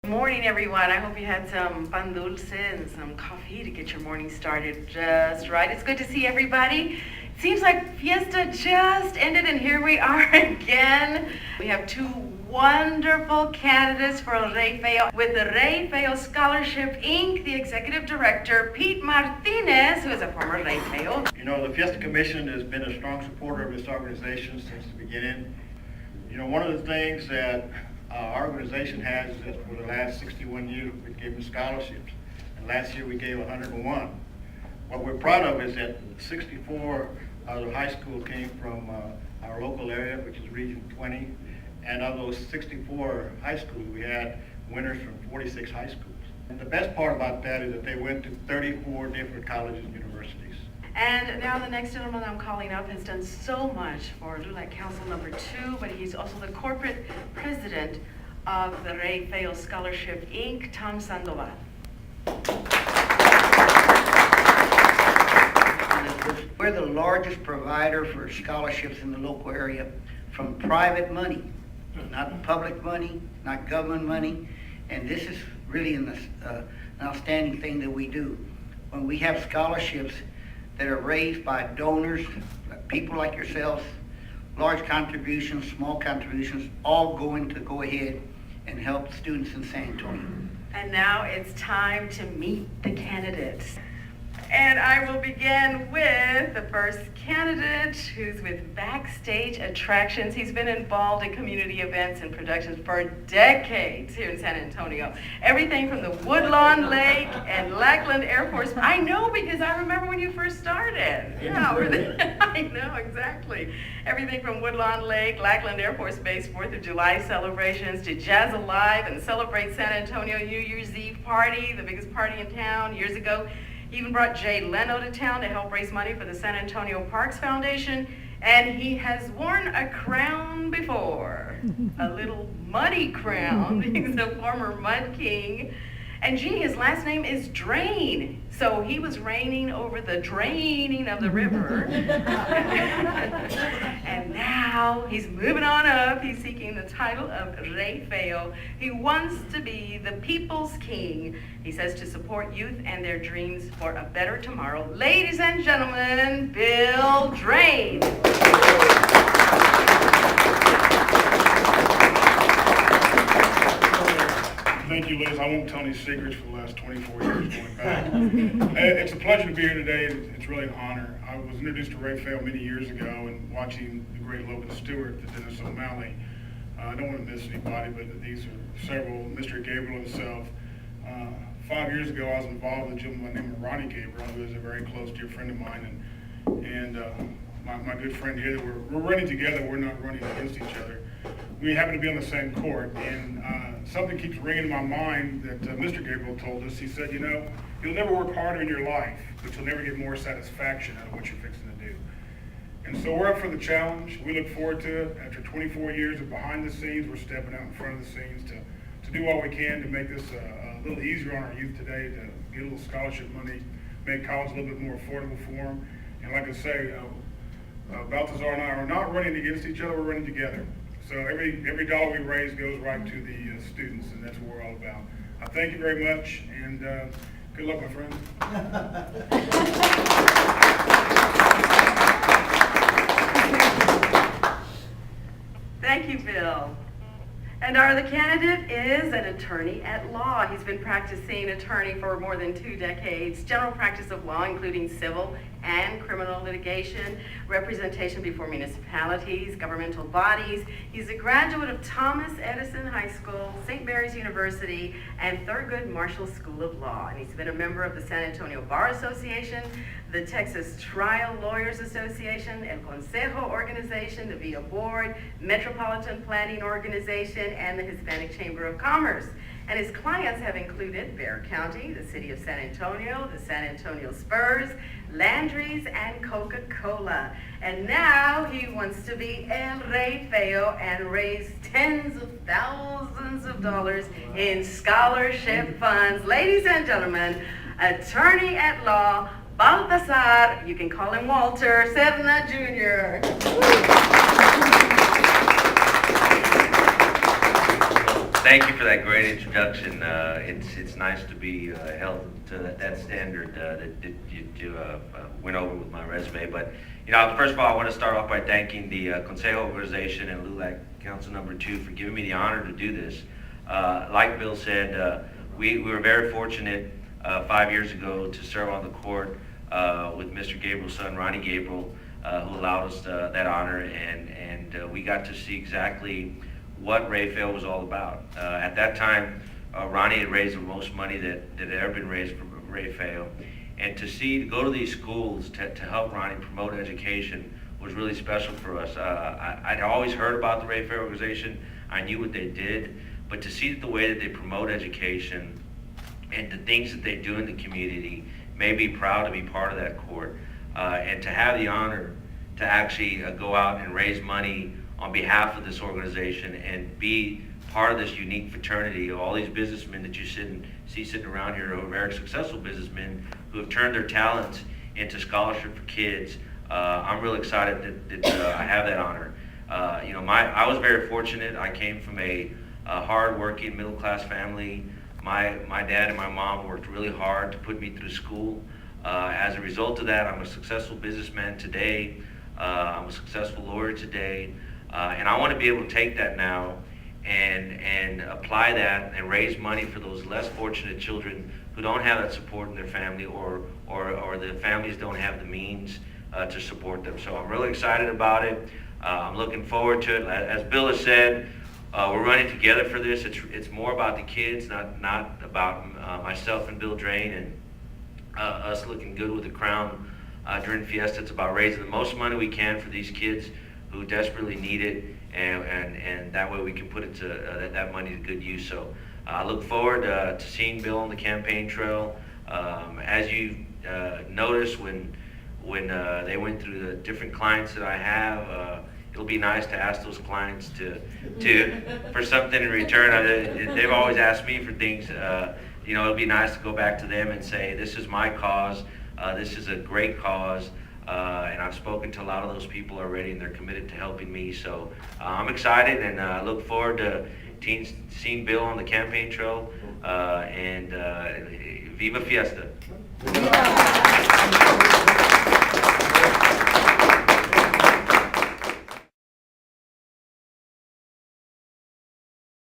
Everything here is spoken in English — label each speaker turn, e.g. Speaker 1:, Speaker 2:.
Speaker 1: Good morning, everyone. I hope you had some pan dulce and some coffee to get your morning started just right. It's good to see everybody. It seems like Fiesta just ended, and here we are again. We have two wonderful candidates for Rey Feo. With the Rey Feo Scholarship, Inc., the executive director, Pete Martinez, who is a former Rey Feo.
Speaker 2: You know, the Fiesta Commission has been a strong supporter of this organization since the beginning. You know, one of the things that our organization has is that for the last 61 years we've given scholarships, and last year we gave 101. What we're proud of is that 64 of the high school came from our local area, which is Region 20, and of those 64 high schools, we had winners from 46 high schools. And the best part about that is that they went to 34 different colleges and universities.
Speaker 1: And now the next gentleman I'm calling up has done so much for LULAC Council number 2, but he's also the corporate president of the Rey Feo Scholarship, Inc., Tom Sandoval.
Speaker 3: We're the largest provider for scholarships in the local area from private money, not public money, not government money, and this is really an outstanding thing that we do. When we have scholarships that are raised by donors, people like yourselves, large contributions, small contributions, all going to go ahead and help students in San Antonio.
Speaker 1: And now it's time to meet the candidates. And I will begin with the first candidate, who's with Backstage Attractions. He's been involved in community events and productions for decades here in San Antonio. Everything from the Woodlawn Lake and Lackland Air Force. I know because I remember when you first started. Yeah, I know, exactly. Everything from Woodlawn Lake, Lackland Air Force Base, 4th of July celebrations, to Jazz Alive and Celebrate San Antonio New Year's Eve party, the biggest party in town years ago. He even brought Jay Leno to town to help raise money for the San Antonio Parks Foundation, and he has worn a crown before, a little muddy crown. He's a former Mud King. And gee, his last name is Drain, so he was reigning over the draining of the river. And now he's moving on up. He's seeking the title of Rey Feo. He wants to be the people's king. He says to support youth and their dreams for a better tomorrow. Ladies and gentlemen, Bill Drain.
Speaker 4: Thank you, Liz. I won't tell any secrets for the last 24 years going back. It's a pleasure to be here today. It's really an honor. I was introduced to Rey Feo many years ago, and watching the great Logan Stewart, the Dennis O'Malley. I don't want to miss anybody, but these are several. Mr. Gabriel himself. 5 years ago, I was involved with a gentleman named Ronnie Gabriel, who is a very close dear friend of mine, and my good friend here. That we're running together. We're not running against each other. We happen to be on the same court, and something keeps ringing in my mind that Mr. Gabriel told us. He said, you know, you'll never work harder in your life, but you'll never get more satisfaction out of what you're fixing to do. And so we're up for the challenge. We look forward to it. After 24 years of behind the scenes, we're stepping out in front of the scenes to do all we can to make this a little easier on our youth today, to get a little scholarship money, make college a little bit more affordable for them. And like I say, Balthazar and I are not running against each other, we're running together. So every dollar we raise goes right to the students, and that's what we're all about. I thank you very much, and good luck, my friend.
Speaker 1: Thank you, Bill. And our other candidate is an attorney at law. He's been practicing attorney for more than 2 decades. General practice of law, including civil and criminal litigation, representation before municipalities, governmental bodies. He's a graduate of Thomas Edison High School, St. Mary's University, and Thurgood Marshall School of Law. And he's been a member of the San Antonio Bar Association, the Texas Trial Lawyers Association, El Consejo Organization, the VIA Board, Metropolitan Planning Organization, and the Hispanic Chamber of Commerce. And his clients have included Bexar County, the City of San Antonio, the San Antonio Spurs, Landry's, and Coca-Cola. And now he wants to be El Rey Feo and raise tens of thousands of dollars in scholarship funds. Ladies and gentlemen, attorney at law, Balthazar, you can call him Walter, Serna Jr.
Speaker 5: Thank you for that great introduction. It's nice to be held to that standard that you went over with my resume. But first of all, I want to start off by thanking the Consejo Organization and LULAC Council Number 2 for giving me the honor to do this. Like Bill said, we were very fortunate 5 years ago to serve on the court with Mr. Gabriel's son, Ronnie Gabriel, who allowed us that honor, and we got to see exactly what Rey Feo was all about. At that time, Ronnie had raised the most money that had ever been raised for Rey Feo, and to go to these schools to help Ronnie promote education was really special for us. I'd always heard about the Rey Feo organization. I knew what they did, but to see the way that they promote education and the things that they do in the community made me proud to be part of that court, and to have the honor to actually go out and raise money on behalf of this organization and be part of this unique fraternity of all these businessmen that you see sitting around here who are very successful businessmen who have turned their talents into scholarship for kids. I'm really excited that I have that honor. I was very fortunate. I came from a hard-working middle-class family. My dad and my mom worked really hard to put me through school. As a result of that, I'm a successful businessman today. I'm a successful lawyer today. And I want to be able to take that now and apply that and raise money for those less fortunate children who don't have that support in their family, or the families don't have the means to support them. So I'm really excited about it. I'm looking forward to it. As Bill has said, we're running together for this. It's more about the kids, not about myself and Bill Drain and us looking good with the crown during Fiesta. It's about raising the most money we can for these kids who desperately need it, and that way we can put it to that money to good use. So I look forward to seeing Bill on the campaign trail. As you notice when they went through the different clients that I have, it'll be nice to ask those clients to for something in return. They've always asked me for things. It'll be nice to go back to them and say, this is my cause. This is a great cause. And I've spoken to a lot of those people already, and they're committed to helping me. So I'm excited, and I look forward to seeing Bill on the campaign trail. And Viva Fiesta.